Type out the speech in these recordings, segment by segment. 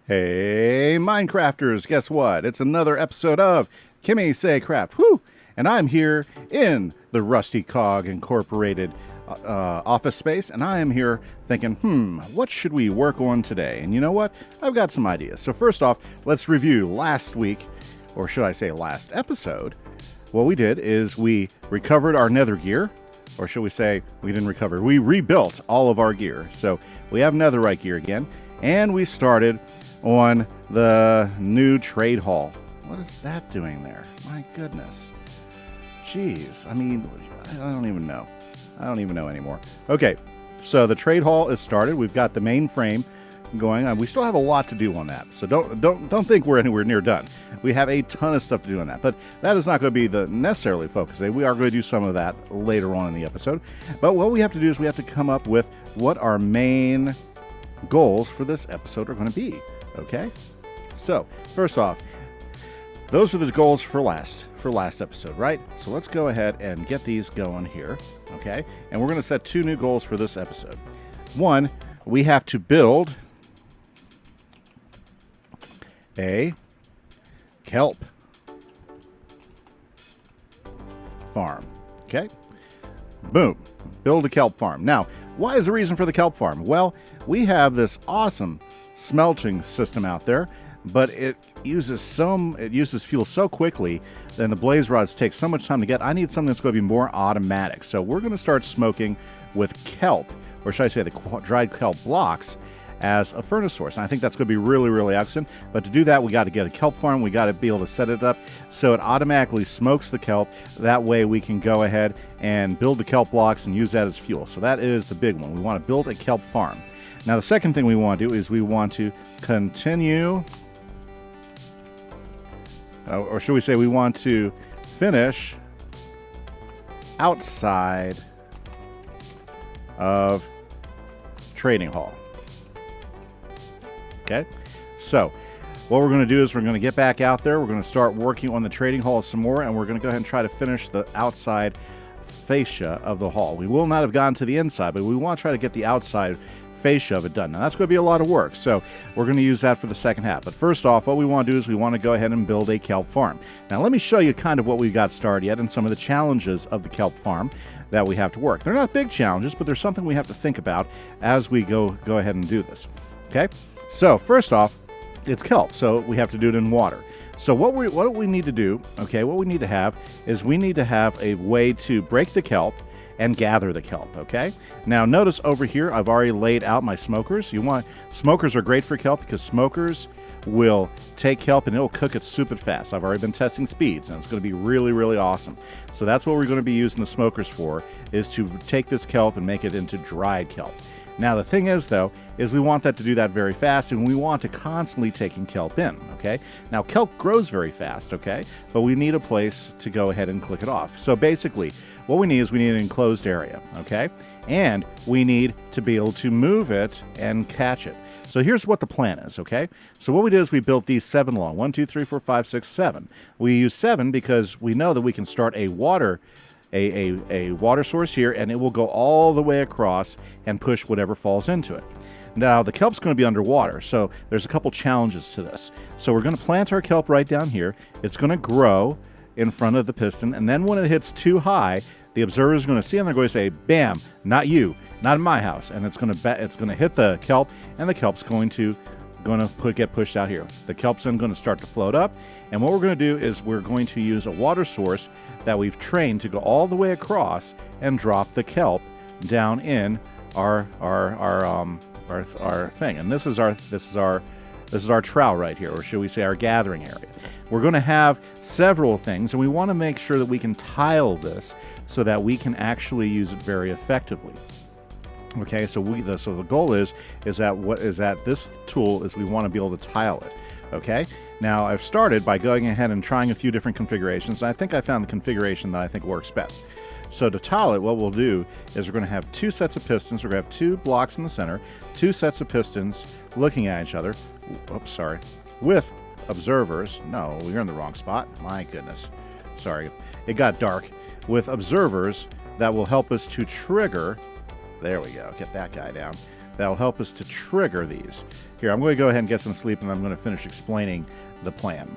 Hey, Minecrafters, guess what? It's another episode of KimiseCraft. Woo! And I'm here in the Rusty Cog Incorporated office space, and I am here thinking, what should we work on today? And you know what? I've got some ideas. So first off, let's review last week, or should I say last episode. What we did is we recovered our nether gear, or should we say we didn't recover, we rebuilt all of our gear. So we have netherite gear again, and we started on the new trade hall. What is that doing there? My goodness. Jeez. I mean, I don't even know. I don't even know anymore. Okay, so the trade hall is started. We've got the main frame going on. We still have a lot to do on that, so don't think we're anywhere near done. We have a ton of stuff to do on that, but that is not going to be the necessarily focus today. We are going to do some of that later on in the episode. But what we have to do is we have to come up with what our main goals for this episode are going to be. Okay, so first off, those are the goals for last episode, right? So let's go ahead and get these going here. Okay, and we're going to set two new goals for this episode. One, we have to build a kelp farm. Okay, boom, build a kelp farm. Now, why is the reason for the kelp farm? Well, we have this awesome smelting system out there, but it uses fuel so quickly, then the blaze rods take so much time to get. I need something that's going to be more automatic. So we're going to start smoking with kelp, or should I say the dried kelp blocks, as a furnace source. And I think that's going to be really, really excellent. But to do that, we got to get a kelp farm. We got to be able to set it up so it automatically smokes the kelp. That way we can go ahead and build the kelp blocks and use that as fuel. So that is the big one. We want to build a kelp farm. Now, the second thing we want to do is we want to continue, or should we say we want to finish outside of trading hall. Okay, so what we're going to do is we're going to get back out there. We're going to start working on the trading hall some more, and we're going to go ahead and try to finish the outside fascia of the hall. We will not have gone to the inside, but we want to try to get the outside fascia of it done. Now, that's going to be a lot of work, so we're going to use that for the second half. But first off, what we want to do is we want to go ahead and build a kelp farm. Now, let me show you kind of what we've got started yet and some of the challenges of the kelp farm that we have to work. They're not big challenges, but there's something we have to think about as we go ahead and do this. Okay? So first off, it's kelp, so we have to do it in water. So what we need to do, okay, what we need to have is we need to have a way to break the kelp and gather the kelp, okay? Now notice over here, I've already laid out my smokers. Smokers are great for kelp because smokers will take kelp and it'll cook it super fast. I've already been testing speeds, and it's going to be really, really awesome. So that's what we're going to be using the smokers for, is to take this kelp and make it into dried kelp. Now, the thing is, though, is we want that to do that very fast, and we want to constantly taking kelp in, okay? Now, kelp grows very fast, okay? But we need a place to go ahead and click it off. So basically, what we need is we need an enclosed area, okay? And we need to be able to move it and catch it. So here's what the plan is, okay? So what we did is we built these 7 long. 1, 2, 3, 4, 5, 6, 7. We use 7 because we know that we can start a water source here, and it will go all the way across and push whatever falls into it. Now, the kelp's going to be underwater, so there's a couple challenges to this. So we're going to plant our kelp right down here. It's going to grow in front of the piston, and then when it hits too high, the observer is going to see it and they're going to say, "Bam! Not you, not in my house." And it's going to hit the kelp, and the kelp's going to get pushed out here. The kelp's then going to start to float up, and what we're going to do is we're going to use a water source that we've trained to go all the way across and drop the kelp down in our thing. And this is our trowel right here, or should we say our gathering area. We're going to have several things, and we want to make sure that we can tile this so that we can actually use it very effectively. Okay, so the goal is that this tool is we want to be able to tile it. Okay, now I've started by going ahead and trying a few different configurations, and I think I found the configuration that I think works best. So to tile it, what we'll do is we're going to have 2 sets of pistons. We're going to have 2 blocks in the center, 2 sets of pistons looking at each other. Oops, sorry. With observers. No, you're in the wrong spot. My goodness. Sorry. It got dark. With observers that will help us to trigger. There we go. Get that guy down. that'll help us to trigger these. Here, I'm going to go ahead and get some sleep, and I'm going to finish explaining the plan.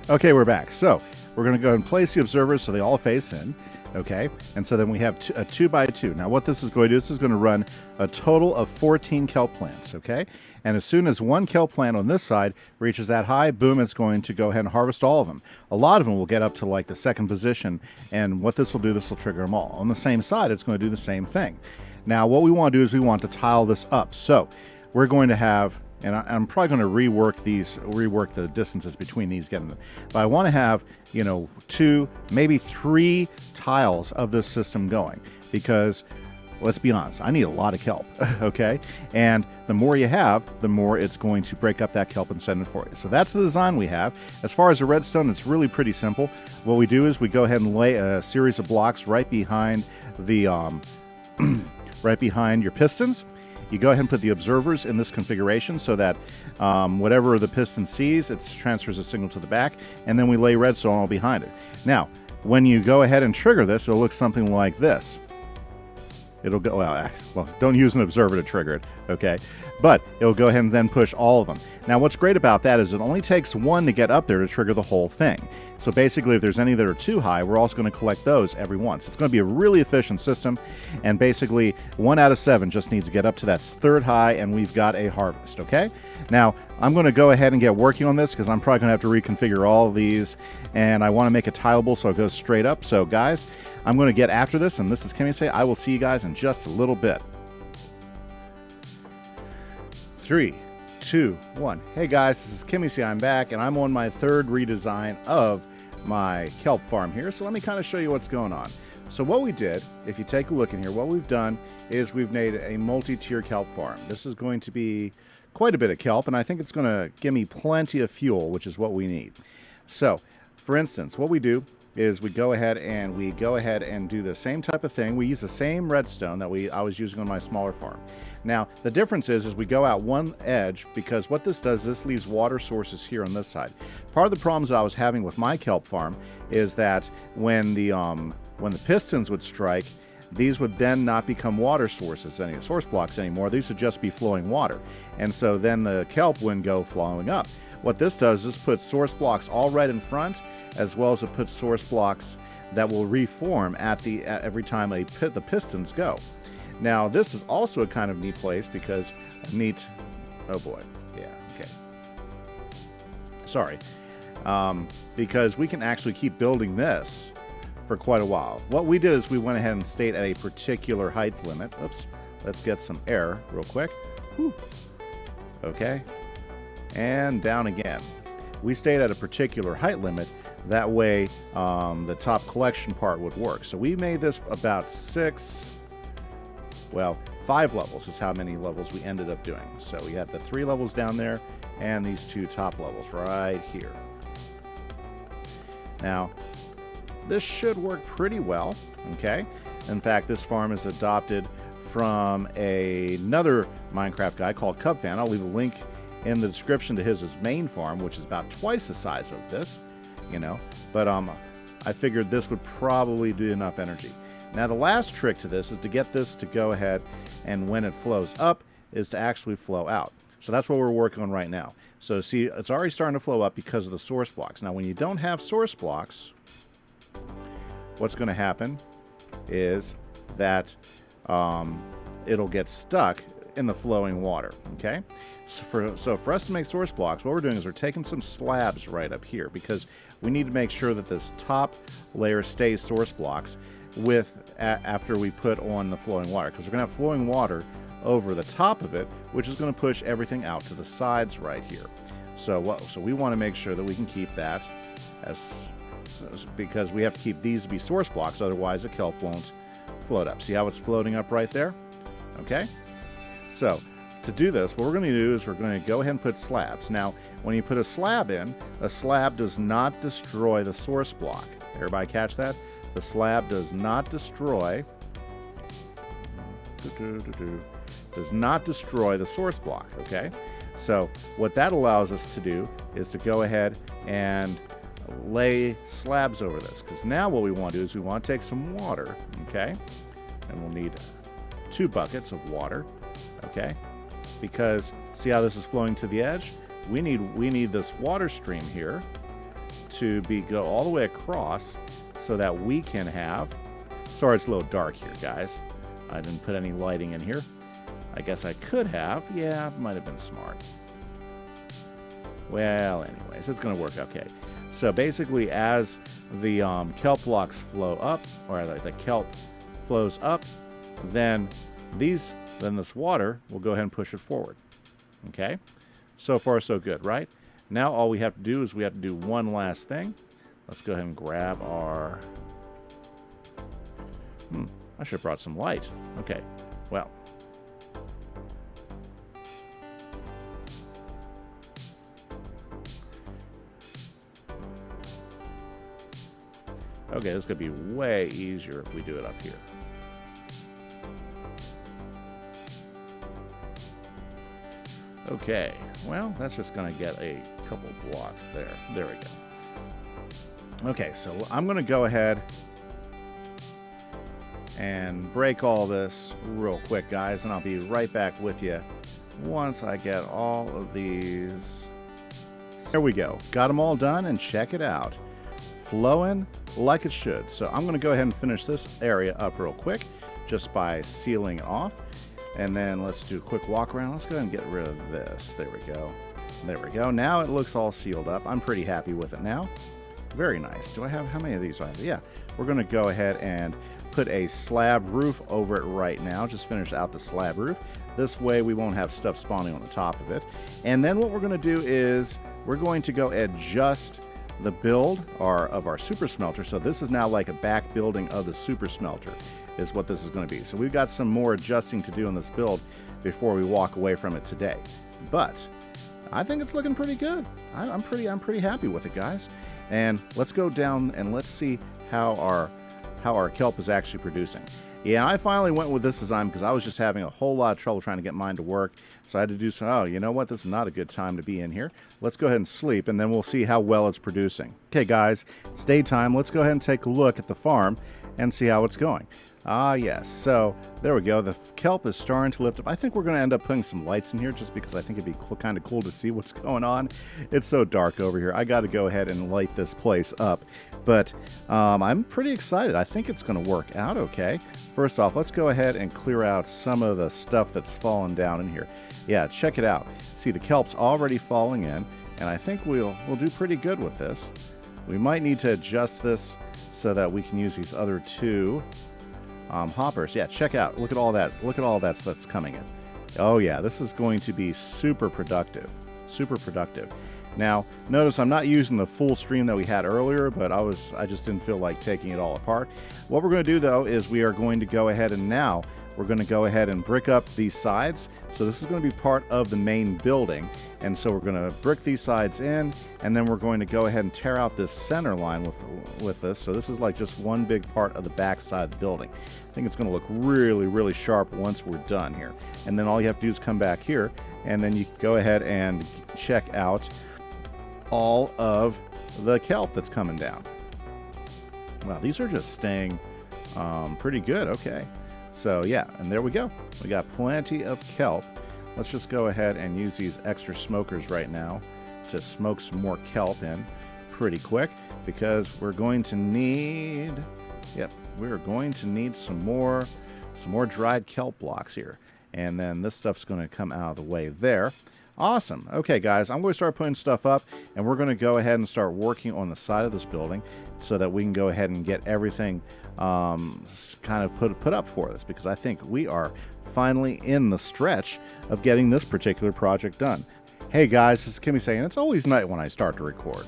Okay, we're back. So we're going to go and place the observers so they all face in. Okay, and so then we have a 2x2. Now what this is going to do, this is going to run a total of 14 kelp plants, okay? And as soon as one kelp plant on this side reaches that high, boom, it's going to go ahead and harvest all of them. A lot of them will get up to like the second position, and what this will do, this will trigger them all. On the same side, it's going to do the same thing. Now what we want to do is we want to tile this up. So we're going to have, and I'm probably going to rework the distances between these, getting them. But I want to have, you know, 2, maybe 3 tiles of this system going, because let's be honest, I need a lot of kelp, okay? And the more you have, the more it's going to break up that kelp and send it for you. So that's the design we have. As far as the redstone, it's really pretty simple. What we do is we go ahead and lay a series of blocks right behind the right behind your pistons. You go ahead and put the observers in this configuration so that whatever the piston sees, it transfers a signal to the back, and then we lay redstone all behind it. Now, when you go ahead and trigger this, it'll look something like this. It'll go, well, don't use an observer to trigger it, okay? But it'll go ahead and then push all of them. Now, what's great about that is it only takes one to get up there to trigger the whole thing. So basically, if there's any that are too high, we're also going to collect those every once. It's going to be a really efficient system, and basically 1 out of 7 just needs to get up to that 3rd high, and we've got a harvest, okay? Now, I'm going to go ahead and get working on this because I'm probably going to have to reconfigure all of these, and I want to make it tileable so it goes straight up. So guys, I'm going to get after this, and this is Kimise. I will see you guys in just a little bit. 3, 2, 1. Hey guys, this is Kimise. I'm back, and I'm on my 3rd redesign of my kelp farm here. So let me kind of show you what's going on. So what we did, if you take a look in here, what we've done is we've made a multi-tier kelp farm. This is going to be quite a bit of kelp, and I think it's going to give me plenty of fuel, which is what we need. So, for instance, what we do is we go ahead and do the same type of thing. We use the same redstone that I was using on my smaller farm. Now, the difference is we go out one edge, because what this does, this leaves water sources here on this side. Part of the problems that I was having with my kelp farm is that when the pistons would strike, these would then not become water sources, any source blocks anymore. These would just be flowing water. And so then the kelp wouldn't go flowing up. What this does is put source blocks all right in front, as well as it puts source blocks that will reform at every time the pistons go. Now, this is also a kind of neat place because oh boy, yeah, okay. Sorry. Because we can actually keep building this for quite a while. What we did is we went ahead and stayed at a particular height limit. Oops, let's get some air real quick. Whew. Okay, and down again. We stayed at a particular height limit. That way, the top collection part would work. So we made this about 5 levels is how many levels we ended up doing. So we had the 3 levels down there and these 2 top levels right here. Now, this should work pretty well, okay? In fact, this farm is adopted from another Minecraft guy called Kelp Farm. I'll leave a link in the description to his main farm, which is about twice the size of this, you know. But I figured this would probably do enough energy. Now, the last trick to this is to get this to go ahead, and when it flows up, is to actually flow out. So that's what we're working on right now. So see, it's already starting to flow up because of the source blocks. Now, when you don't have source blocks, what's going to happen is that it'll get stuck in the flowing water, okay? So for us to make source blocks, what we're doing is we're taking some slabs right up here, because we need to make sure that this top layer stays source blocks after we put on the flowing water, because we're going to have flowing water over the top of it, which is going to push everything out to the sides right here. So we want to make sure that we can keep that because we have to keep these to be source blocks, otherwise the kelp won't float up. See how it's floating up right there? Okay? So to do this, what we're going to do is we're going to go ahead and put slabs. Now, when you put a slab in, a slab does not destroy the source block. Everybody catch that? The slab does not destroy the source block, okay? So what that allows us to do is to go ahead and lay slabs over this, because now what we want to do is we want to take some water, okay? And we'll need 2 buckets of water, okay? Because see how this is flowing to the edge? We need this water stream here to go all the way across so that we can have, sorry it's a little dark here, guys. I didn't put any lighting in here. I guess I could have. Yeah, might have been smart. Well, anyways, it's going to work okay. So basically, as the kelp blocks flow up, or the kelp flows up, then this water will go ahead and push it forward. Okay? So far, so good, right? Now all we have to do is we have to do one last thing. Let's go ahead and grab our... I should have brought some light. Okay, well. Okay, this could be way easier if we do it up here. Okay, well, that's just going to get a couple blocks there. There we go. Okay, so I'm going to go ahead and break all this real quick, guys, and I'll be right back with you once I get all of these. There we go. Got them all done, and check it out. Flowing like it should. So I'm going to go ahead and finish this area up real quick just by sealing it off. And then let's do a quick walk around. Let's go ahead and get rid of this. There we go. There we go. Now it looks all sealed up. I'm pretty happy with it now. Very nice. Do I have, how many of these do I have? Yeah. We're going to go ahead and put a slab roof over it right now. Just finish out the slab roof. This way we won't have stuff spawning on the top of it. And then what we're going to do is we're going to go adjust the build of our super smelter. So this is now like a back building of the super smelter is what this is going to be. So we've got some more adjusting to do in this build before we walk away from it today. But I think it's looking pretty good. I'm pretty happy with it, guys. And let's go down and let's see how our kelp is actually producing. Yeah, I finally went with this design because I was just having a whole lot of trouble trying to get mine to work. So I had to do some, oh, you know what? This is not a good time to be in here. Let's go ahead and sleep, and then we'll see how well it's producing. Okay, guys, it's daytime. Let's go ahead and take a look at the farm and see how it's going. Ah, yes. So there we go. The kelp is starting to lift up. I think we're going to end up putting some lights in here just because I think it'd be kind of cool to see what's going on. It's so dark over here. I got to go ahead and light this place up. But I'm pretty excited. I think it's going to work out okay. First off, let's go ahead and clear out some of the stuff that's fallen down in here. Yeah, check it out. See, the kelp's already falling in, and I think we'll do pretty good with this. We might need to adjust this so that we can use these other two hoppers. Yeah, check out. Look at all that. Look at all that that's coming in. Oh yeah, this is going to be super productive. Super productive. Now, notice I'm not using the full stream that we had earlier, but I just didn't feel like taking it all apart. What we're going to do though is we are going to go ahead and now we're going to go ahead and brick up these sides. So this is going to be part of the main building. And so we're going to brick these sides in, and then we're going to go ahead and tear out this center line with this. So this is like just one big part of the back side of the building. I think it's going to look really, really sharp once we're done here. And then all you have to do is come back here, and then you can go ahead and check out all of the kelp that's coming down. Wow, these are just staying pretty good. Okay. So yeah, and there we go. We got plenty of kelp. Let's just go ahead and use these extra smokers right now to smoke some more kelp in pretty quick, because we're going to need, we're going to need some more dried kelp blocks here. And then this stuff's going to come out of the way there. Awesome. Okay, guys, I'm going to start putting stuff up, and we're going to go ahead and start working on the side of this building so that we can go ahead and get everything kind of put up for us, because I think we are finally in the stretch of getting this particular project done. Hey guys, this is Kimise, and it's always night when I start to record.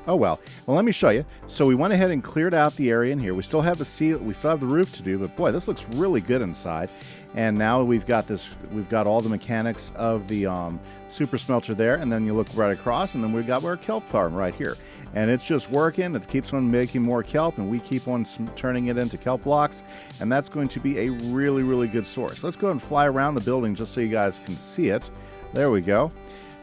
Oh well, let me show you. So we went ahead and cleared out the area in here. We still have the roof to do, but boy, this looks really good inside. And now we've got all the mechanics of the super smelter there, and then you look right across, and then we've got our kelp farm right here. And it's just working. It keeps on making more kelp, and we keep on turning it into kelp blocks, and that's going to be a really, really good source. Let's go and fly around the building just so you guys can see it. There we go.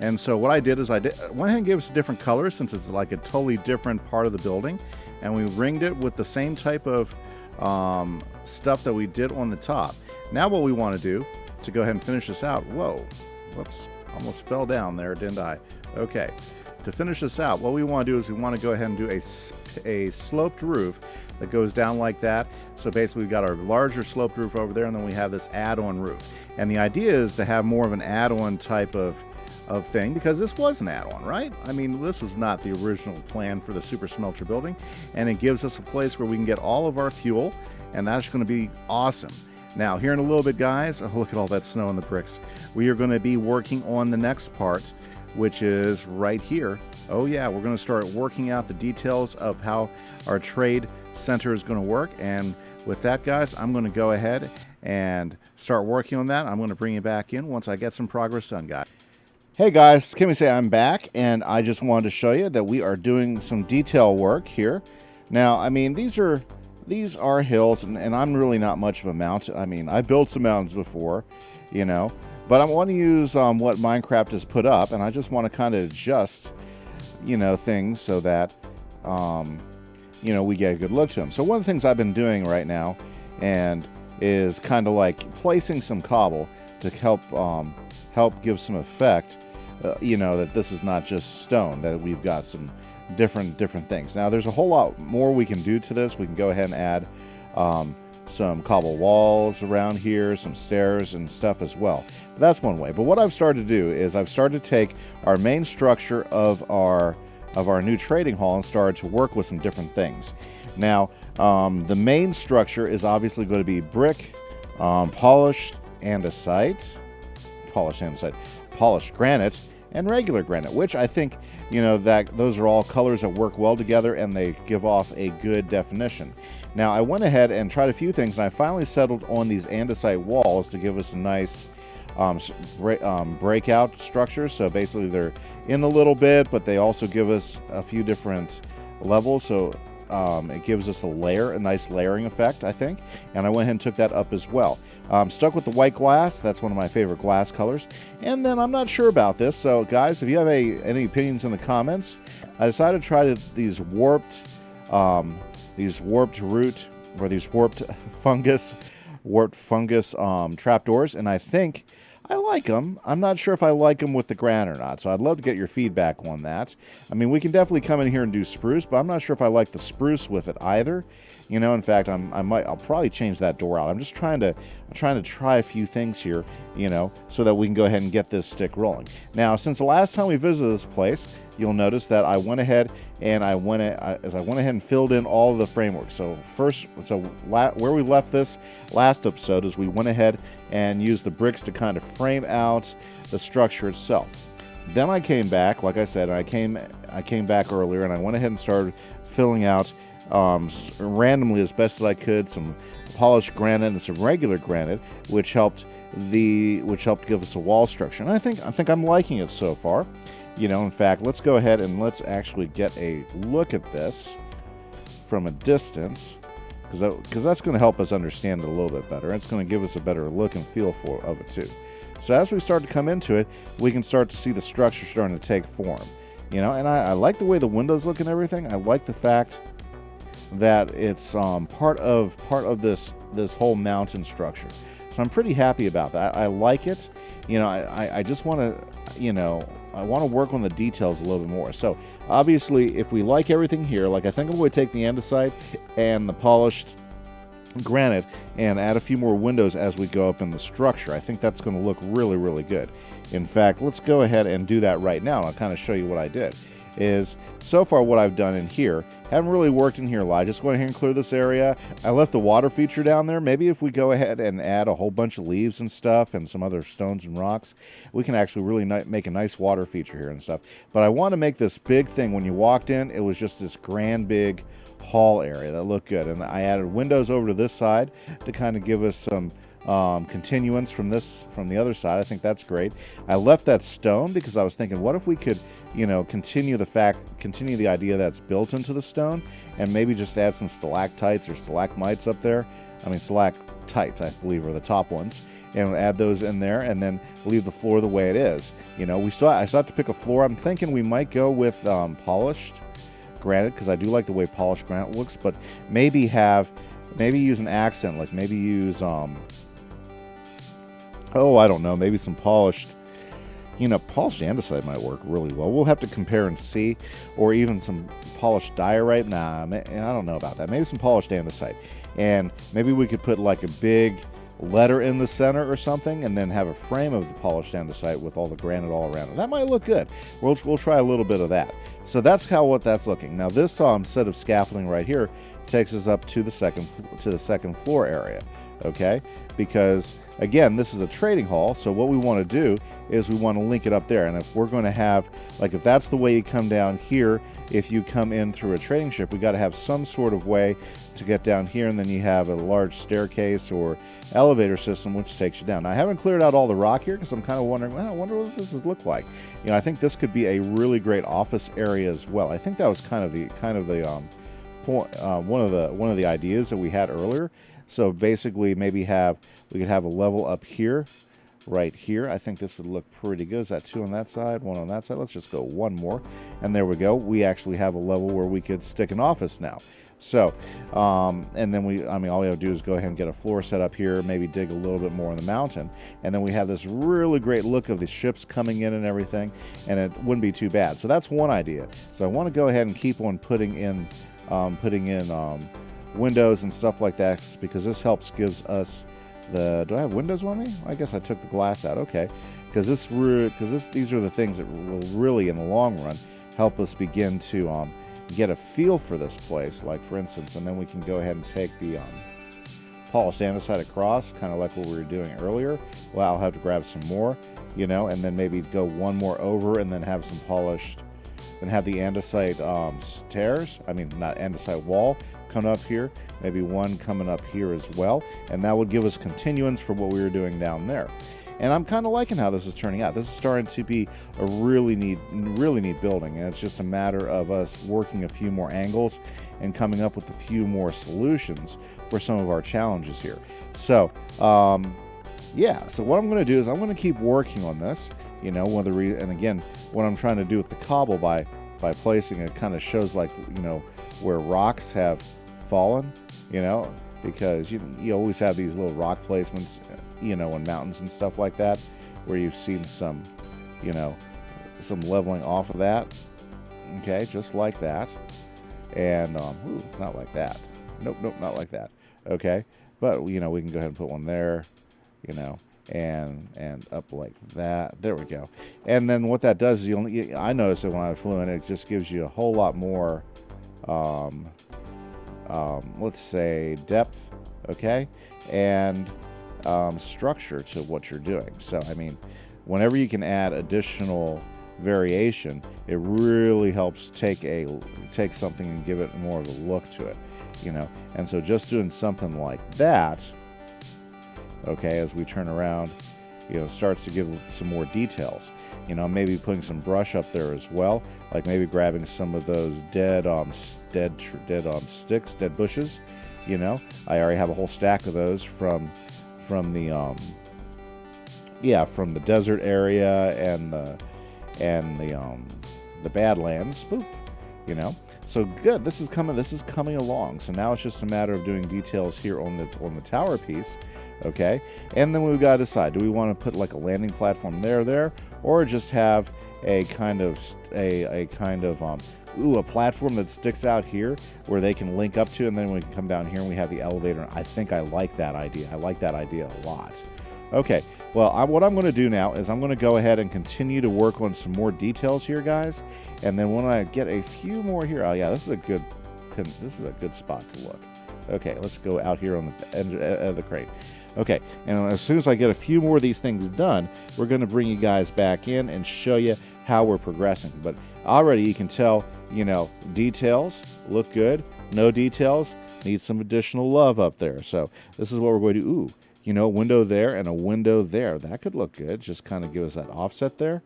And so what I did is I went ahead and gave us a different color, since it's like a totally different part of the building, and we ringed it with the same type of stuff that we did on the top. Now what we want to do to go ahead and finish this out. Whoa, whoops, almost fell down there, didn't I? Okay, to finish this out, what we want to do is we want to go ahead and do a sloped roof that goes down like that. So basically we've got our larger sloped roof over there, and then we have this add-on roof. And the idea is to have more of an add-on type of thing, because this was an add-on, right? I mean, this was not the original plan for the super smelter building, and it gives us a place where we can get all of our fuel, and that's going to be awesome. Now, here in a little bit, guys, oh, look at all that snow and the bricks. We are going to be working on the next part, which is right here. Oh yeah, we're going to start working out the details of how our trade center is going to work. And with that, guys, I'm going to go ahead and start working on that. I'm going to bring you back in once I get some progress done, guys. Hey guys, Kimise, I'm back, and I just wanted to show you that we are doing some detail work here. Now, I mean, these are hills, and I'm really not much of a mountain. I mean, I built some mountains before, you know, but I want to use what Minecraft has put up, and I just want to kind of adjust, you know, things so that, you know, we get a good look to them. So one of the things I've been doing right now, and is kind of like placing some cobble to help give some effect, you know, that this is not just stone, that we've got some different things. Now, there's a whole lot more we can do to this. We can go ahead and add some cobble walls around here, some stairs and stuff as well. But that's one way. But what I've started to do is I've started to take our main structure of our new trading hall and started to work with some different things. Now, the main structure is obviously going to be brick, polished andesite, polished granite, and regular granite, which I think, you know, that those are all colors that work well together, and they give off a good definition. Now, I went ahead and tried a few things, and I finally settled on these andesite walls to give us a nice breakout structure. So basically they're in a little bit, but they also give us a few different levels. So it gives us a nice layering effect, I think. And I went ahead and took that up as well. Stuck with the white glass. That's one of my favorite glass colors. And then I'm not sure about this. So guys, if you have any opinions in the comments, I decided to try these warped root, or these warped fungus trapdoors. And I think I like them. I'm not sure if I like them with the granite or not, so I'd love to get your feedback on that. I mean, we can definitely come in here and do spruce, but I'm not sure if I like the spruce with it either. You know, in fact, I'll probably change that door out. I'm trying to try a few things here, you know, so that we can go ahead and get this stick rolling. Now, since the last time we visited this place, you'll notice that I went ahead and filled in all of the framework. So where we left this last episode is we went ahead and used the bricks to kind of frame out the structure itself. Then I came back, like I said, I came back earlier, and I went ahead and started filling out randomly as best as I could some polished granite and some regular granite, which helped give us a wall structure. And I think I'm liking it so far. You know, in fact, let's go ahead and let's actually get a look at this from a distance, because that's going to help us understand it a little bit better. It's going to give us a better look and feel of it too. So as we start to come into it, we can start to see the structure starting to take form. You know, and I like the way the windows look and everything. I like the fact that it's part of this whole mountain structure. So I'm pretty happy about that. I like it. You know, I just want to, you know, I want to work on the details a little bit more. So obviously, if we like everything here, like I think I'm going to take the andesite and the polished granite and add a few more windows as we go up in the structure. I think that's going to look really, really good. In fact, let's go ahead and do that right now. And I'll kind of show you what I did. Is so far what I've done in here, haven't really worked in here a lot. Just go ahead and clear this area. I left the water feature down there. Maybe if we go ahead and add a whole bunch of leaves and stuff and some other stones and rocks, we can actually really make a nice water feature here and stuff. But I want to make this big thing. When you walked in, it was just this grand big hall area that looked good. And I added windows over to this side to kind of give us some continuance from the other side. I think that's great. I left that stone because I was thinking, what if we could, you know, continue the idea that's built into the stone, and maybe just add some stalactites or stalagmites up there. I mean, stalactites, I believe, are the top ones, and add those in there, and then leave the floor the way it is. You know, I still have to pick a floor. I'm thinking we might go with polished granite, because I do like the way polished granite looks, but maybe use an accent, like maybe use Oh, I don't know, maybe some polished, polished andesite might work really well. We'll have to compare and see, or even some polished diorite. Nah, I don't know about that. Maybe some polished andesite. And maybe we could put like a big letter in the center or something, and then have a frame of the polished andesite with all the granite all around it. That might look good. We'll try a little bit of that. So that's what that's looking. Now this set of scaffolding right here takes us up to the second floor area, okay? Because again, this is a trading hall, so what we want to do is we want to link it up there. And if we're going to have, like, if that's the way you come down here, if you come in through a trading ship, we got to have some sort of way to get down here, and then you have a large staircase or elevator system which takes you down. Now, I haven't cleared out all the rock here because I'm kind of wondering, well, I wonder what this would look like. I think this could be a really great office area as well. I think that was kind of the point, one of the ideas that we had earlier. So basically, maybe we could have a level up here, right here. I think this would look pretty good. Is that 2 on that side, 1 on that side? Let's just go 1 more, and there we go. We actually have a level where we could stick an office now. So, and then all we have to do is go ahead and get a floor set up here, maybe dig a little bit more in the mountain, and then we have this really great look of the ships coming in and everything, and it wouldn't be too bad. So that's one idea. So I want to go ahead and keep on putting in windows and stuff like that, because this gives us do I have windows on me? I guess I took the glass out. Okay, because these are the things that will really, in the long run, help us begin to get a feel for this place. Like, for instance, and then we can go ahead and take the polished andesite across, kind of like what we were doing earlier. Well, I'll have to grab some more, and then maybe go 1 more over, and then have some polished, and have the andesite stairs. Not andesite wall coming up here. Maybe 1 coming up here as well, and that would give us continuance for what we were doing down there. And I'm kind of liking how this is turning out. This is starting to be a really neat building, and it's just a matter of us working a few more angles and coming up with a few more solutions for some of our challenges here. So, yeah. So what I'm going to do is I'm going to keep working on this. And again, what I'm trying to do with the cobble by placing it kind of shows, like, where rocks have fallen, because you always have these little rock placements, in mountains and stuff like that, where you've seen some leveling off of that. Okay, just like that. And not like that. Nope, not like that. Okay, but we can go ahead and put one there, and up like that. There we go. And then what that does is I noticed that when I flew in, it just gives you a whole lot more let's say depth, okay, and structure to what you're doing. So whenever you can add additional variation, it really helps take something and give it more of a look to it, and so just doing something like that, okay, as we turn around, starts to give some more details. Maybe putting some brush up there as well, like maybe grabbing some of those dead sticks, dead bushes. I already have a whole stack of those from the desert area and the Badlands. Boop. So good. This is coming along. So now it's just a matter of doing details here on the tower piece. Okay, and then we've got to decide: do we want to put like a landing platform there, or just have a kind of a platform that sticks out here where they can link up to, and then we can come down here and we have the elevator. I think I like that idea. I like that idea a lot. Okay, well, what I'm going to do now is I'm going to go ahead and continue to work on some more details here, guys. And then when I get a few more here, oh yeah, this is a good spot to look. Okay, let's go out here on the end of the crate. Okay, and as soon as I get a few more of these things done, we're going to bring you guys back in and show you how we're progressing. But already you can tell, details look good. No details, need some additional love up there. So this is what we're going to do. Ooh, window there and a window there. That could look good. Just kind of give us that offset there.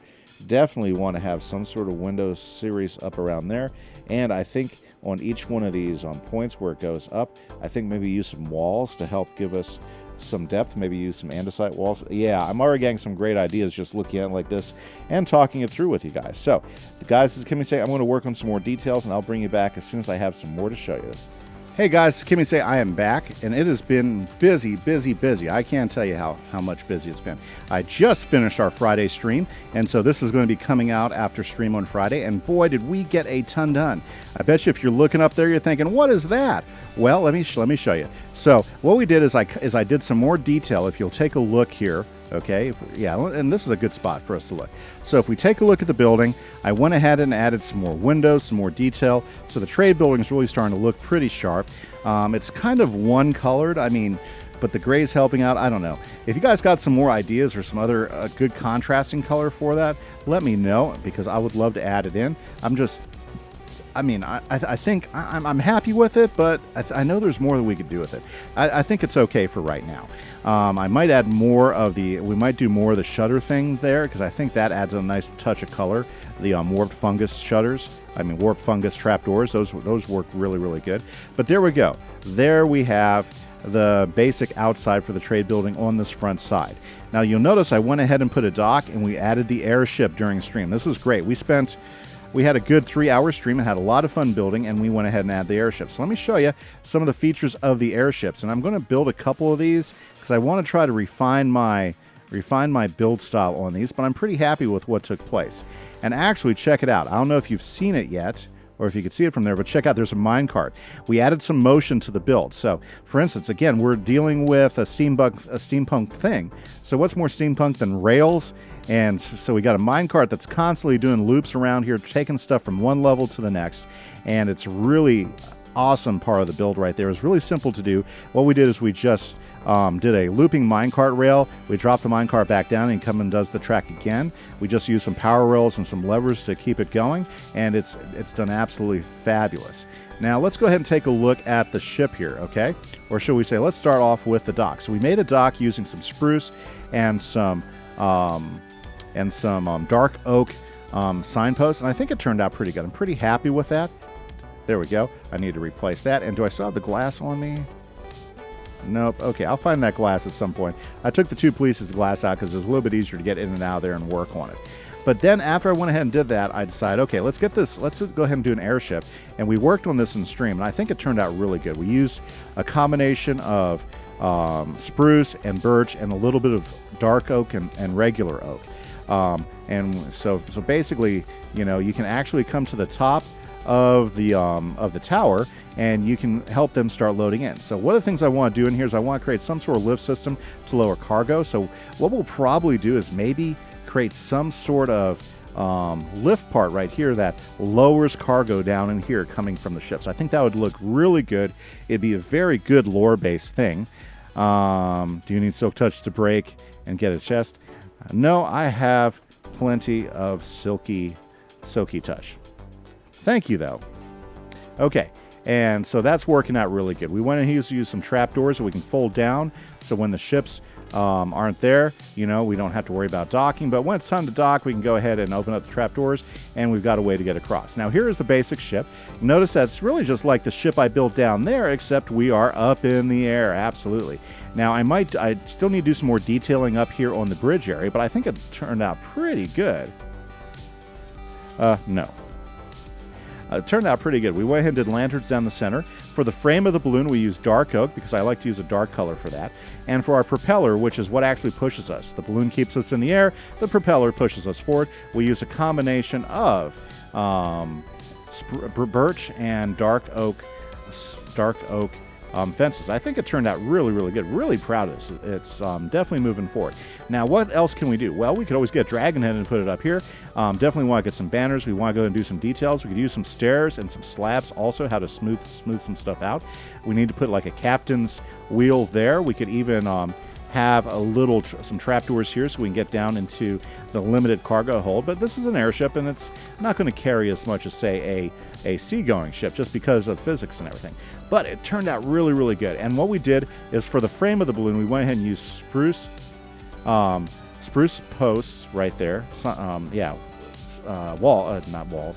Definitely want to have some sort of window series up around there. And I think on each one of these points where it goes up, I think maybe use some walls to help give us some depth, maybe use some andesite walls. Yeah, I'm already getting some great ideas just looking at it like this and talking it through with you guys. So, guys, this is Kimise. I'm going to work on some more details, and I'll bring you back as soon as I have some more to show you. Hey guys, Kimise, I am back, and it has been busy, busy, busy. I can't tell you how much busy it's been. I just finished our Friday stream, and so this is going to be coming out after stream on Friday, and boy, did we get a ton done. I bet you if you're looking up there, you're thinking, what is that? Well, let me show you. So what we did is I did some more detail. If you'll take a look here, okay, yeah, and this is a good spot for us to look. So if we take a look at the building, I went ahead and added some more windows, some more detail. So the trade building is really starting to look pretty sharp. It's kind of one colored, but the gray's helping out. I don't know. If you guys got some more ideas or some other good contrasting color for that, let me know, because I would love to add it in. I think I'm happy with it, but I know there's more that we could do with it. I think it's okay for right now. I might add more of we might do more of the shutter thing there, because I think that adds a nice touch of color. The warped fungus shutters, warped fungus trapdoors, those work really, really good. But there we go. There we have the basic outside for the trade building on this front side. Now you'll notice I went ahead and put a dock, and we added the airship during stream. This was great. We had a good 3-hour stream and had a lot of fun building, and we went ahead and added the airships. So let me show you some of the features of the airships. And I'm going to build a couple of these because I want to try to refine my build style on these, but I'm pretty happy with what took place. And actually, check it out. I don't know if you've seen it yet, or if you can see it from there, but check out, there's a minecart. We added some motion to the build. So, for instance, again, we're dealing with a steampunk thing. So what's more steampunk than rails? And so we got a minecart that's constantly doing loops around here, taking stuff from one level to the next. And it's really awesome part of the build right there. It's really simple to do. What we did is we just did a looping minecart rail. We dropped the minecart back down and come and does the track again. We just used some power rails and some levers to keep it going, and it's done absolutely fabulous. Now let's go ahead and take a look at the ship here, okay? Or should we say, let's start off with the dock. So we made a dock using some spruce and some dark oak signposts, and I think it turned out pretty good. I'm pretty happy with that. There we go. I need to replace that. And do I still have the glass on me? Nope. Okay, I'll find that glass at some point. I took the 2 pieces of glass out because it was a little bit easier to get in and out of there and work on it. But then after I went ahead and did that, I decided, okay, let's go ahead and do an airship. And we worked on this in stream, and I think it turned out really good. We used a combination of spruce and birch and a little bit of dark oak and regular oak. And so basically, you can actually come to the top of the tower, and you can help them start loading in. So one of the things I want to do in here is I want to create some sort of lift system to lower cargo. So what we'll probably do is maybe create some sort of lift part right here that lowers cargo down in here coming from the ships. I think that would look really good. It'd be a very good lore-based thing. Do you need Silk Touch to break and get a chest? No, I have plenty of Silky Touch. Thank you, though. Okay, and so that's working out really good. We went and used some trapdoors that we can fold down, so when the ships aren't there, we don't have to worry about docking. But when it's time to dock, we can go ahead and open up the trapdoors, and we've got a way to get across. Now, here is the basic ship. Notice that's really just like the ship I built down there, except we are up in the air. Absolutely. Now, I still need to do some more detailing up here on the bridge area, but I think it turned out pretty good. No. It turned out pretty good. We went ahead and did lanterns down the center. For the frame of the balloon, we used dark oak because I like to use a dark color for that. And for our propeller, which is what actually pushes us, the balloon keeps us in the air, the propeller pushes us forward. We use a combination of birch and dark oak fences. I think it turned out really, really good. Really proud of this. It's definitely moving forward. Now, what else can we do? Well, we could always get Dragon Head and put it up here. Definitely want to get some banners. We want to go and do some details. We could use some stairs and some slabs also, how to smooth some stuff out. We need to put like a captain's wheel there. We could even have some trapdoors here so we can get down into the limited cargo hold. But this is an airship, and it's not going to carry as much as, say, a seagoing ship just because of physics and everything. But it turned out really, really good. And what we did is for the frame of the balloon, we went ahead and used spruce posts right there.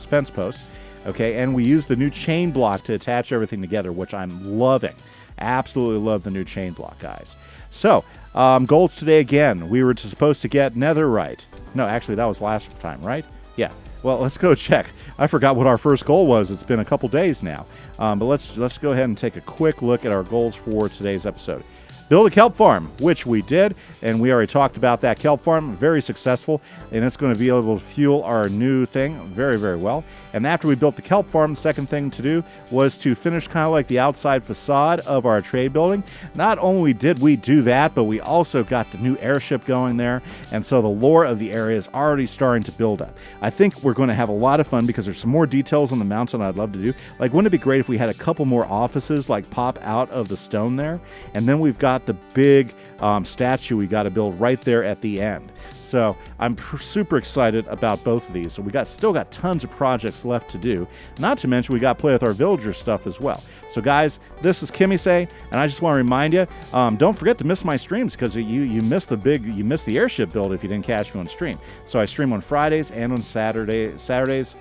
Fence posts. Okay, and we used the new chain block to attach everything together, which I'm loving. Absolutely love the new chain block, guys. So, goals today again. We were supposed to get netherite. No, actually, that was last time, right? Yeah. Well, let's go check. I forgot what our first goal was. It's been a couple days now. But let's go ahead and take a quick look at our goals for today's episode. Build a kelp farm, which we did, and we already talked about that kelp farm. Very successful, and it's going to be able to fuel our new thing very, very well. And after we built the kelp farm, the second thing to do was to finish kind of like the outside facade of our trade building. Not only did we do that, but we also got the new airship going there, and so the lore of the area is already starting to build up. I think we're going to have a lot of fun because there's some more details on the mountain I'd love to do. Like, wouldn't it be great if we had a couple more offices like pop out of the stone there? And then we've got the big statue we got to build right there at the end. So I'm super excited about both of these. So we still got tons of projects left to do. Not to mention we got to play with our villager stuff as well. So guys, this is Kimise, and I just want to remind you, don't forget to miss my streams because you missed the airship build if you didn't catch me on stream. So I stream on Fridays and on Fridays,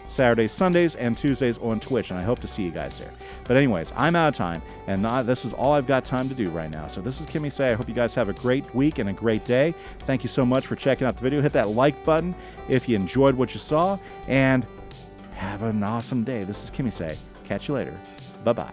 Saturdays, Sundays, and Tuesdays on Twitch, and I hope to see you guys there. But anyways, I'm out of time, and this is all I've got time to do right now. So this is Kimise. I hope you guys have a great week and a great day. Thank you so much for checking out the video. Hit that like button if you enjoyed what you saw, and have an awesome day. This is Kimise. Catch you later. Bye-bye.